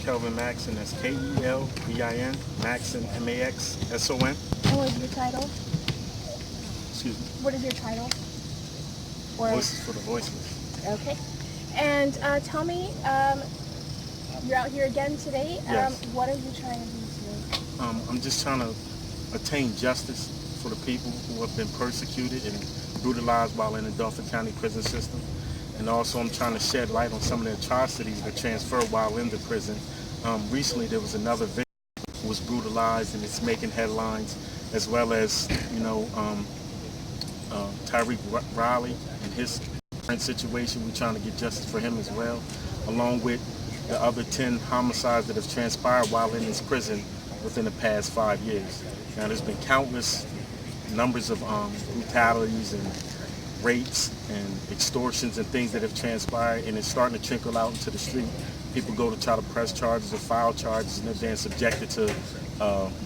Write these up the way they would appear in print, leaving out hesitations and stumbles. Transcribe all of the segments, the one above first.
Kelvin Maxson. That's Kelvin, Maxson, Maxson. And what is your title? Excuse me. What is your title? Or Voices for the Voiceless. okay. And tell me, you're out here again today. Yes. What are you trying to do today? I'm just trying to attain justice for the people who have been persecuted and brutalized while in the Dauphin County prison system. And also I'm trying to shed light on some of the atrocities that transpire while in the prison. Recently there was another victim who was brutalized and it's making headlines, as well as, Tyreek Riley and his current situation. We're trying to get justice for him as well, along with the other 10 homicides that have transpired while in this prison within the past 5 years. Now there's been countless numbers of brutalities and rapes and extortions and things that have transpired, and it's starting to trickle out into the street. People go to try to press charges or file charges, and they're being subjected to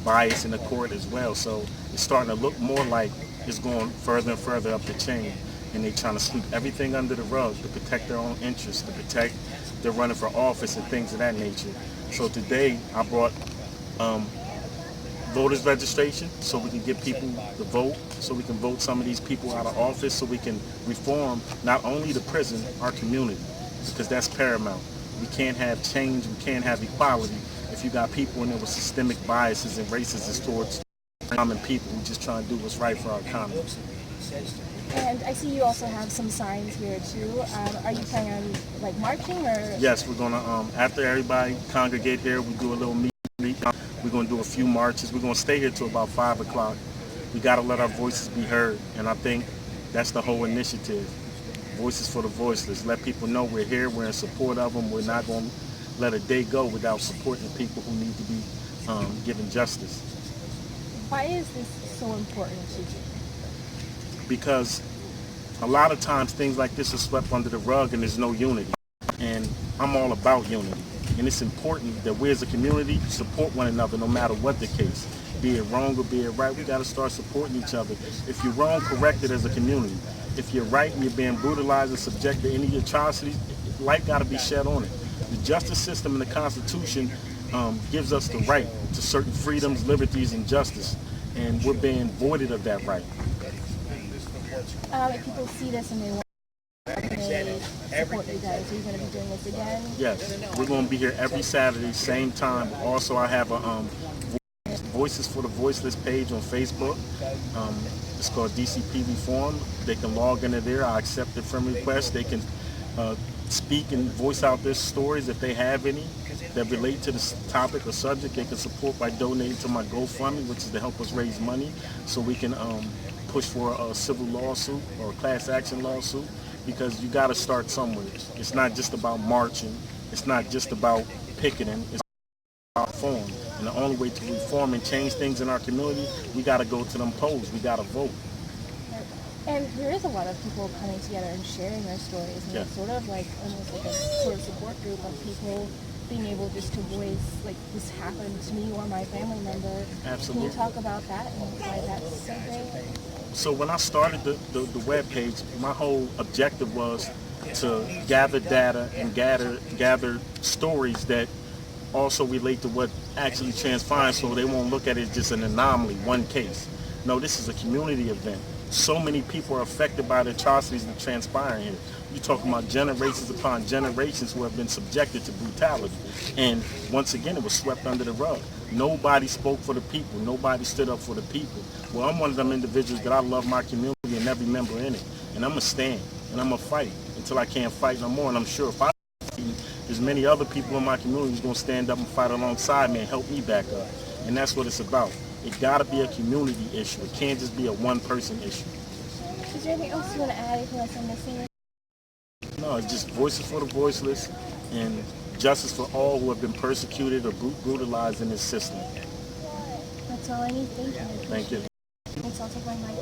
bias in the court as well. So it's starting to look more like it's going further and further up the chain, and they're trying to sweep everything under the rug to protect their own interests, to protect their running for office and things of that nature. So today I brought voters registration so we can get people to vote, so we can vote some of these people out of office, so we can reform not only the prison, our community, because that's paramount. We can't have change, we can't have equality if you got people in there with systemic biases and racism towards common people who just trying to do what's right for our economy. And I see you also have some signs here too. Are you planning on like marching or? Yes, we're gonna after everybody congregate here, we do a little meet. We're gonna do a few marches. We're gonna stay here till about 5 o'clock. We gotta let our voices be heard, and I think that's the whole initiative. Voices for the Voiceless. Let people know we're here, we're in support of them. We're not gonna let a day go without supporting people who need to be given justice. Why is this so important to you? Because a lot of times things like this are swept under the rug and there's no unity. And I'm all about unity. And it's important that we as a community support one another no matter what the case. Be it wrong or be it right, we got to start supporting each other. If you're wrong, correct it as a community. If you're right and you're being brutalized and subject to any atrocities, light got to be shed on it. The justice system and the Constitution gives us the right to certain freedoms, liberties, and justice. And we're being voided of that right. If people see this and they want to support you guys, are you going to be doing this again? Yes, we're going to be here every Saturday, same time. Also, I have a Voices for the Voiceless page on Facebook. It's called DCP Reform. They can log into there. I accept their friend requests. They can speak and voice out their stories if they have any that relate to this topic or subject. They can support by donating to my GoFundMe, which is to help us raise money so we can push for a civil lawsuit or a class action lawsuit, because you got to start somewhere. It's not just about marching. It's not just about picketing. It's about reform. And the only way to reform and change things in our community, we got to go to them polls. We got to vote. And there is a lot of people coming together and sharing their stories, and it's sort of like almost like a sort of support group of people being able just to voice, like, this happened to me or my family member. Absolutely. Can you talk about that and why that's so great? So when I started the web page, my whole objective was to gather data and gather stories that also relate to what actually transpires, so they won't look at it as just an anomaly, one case. No, this is a community event. So many people are affected by the atrocities that transpire here. You're talking about generations upon generations who have been subjected to brutality. And once again, it was swept under the rug. Nobody spoke for the people. Nobody stood up for the people. Well, I'm one of them individuals that I love my community and every member in it. And I'm going to stand and I'm going to fight until I can't fight no more. And I'm sure if I fight, there's many other people in my community who's going to stand up and fight alongside me and help me back up. And that's what it's about. It got to be a community issue. It can't just be a one-person issue. Is there anything else you want to add? Anything else I'm missing? No, it's just voices for the voiceless and justice for all who have been persecuted or brutalized in this system. That's all I need. Thank you. Thank you. Thanks. I'll take my mic.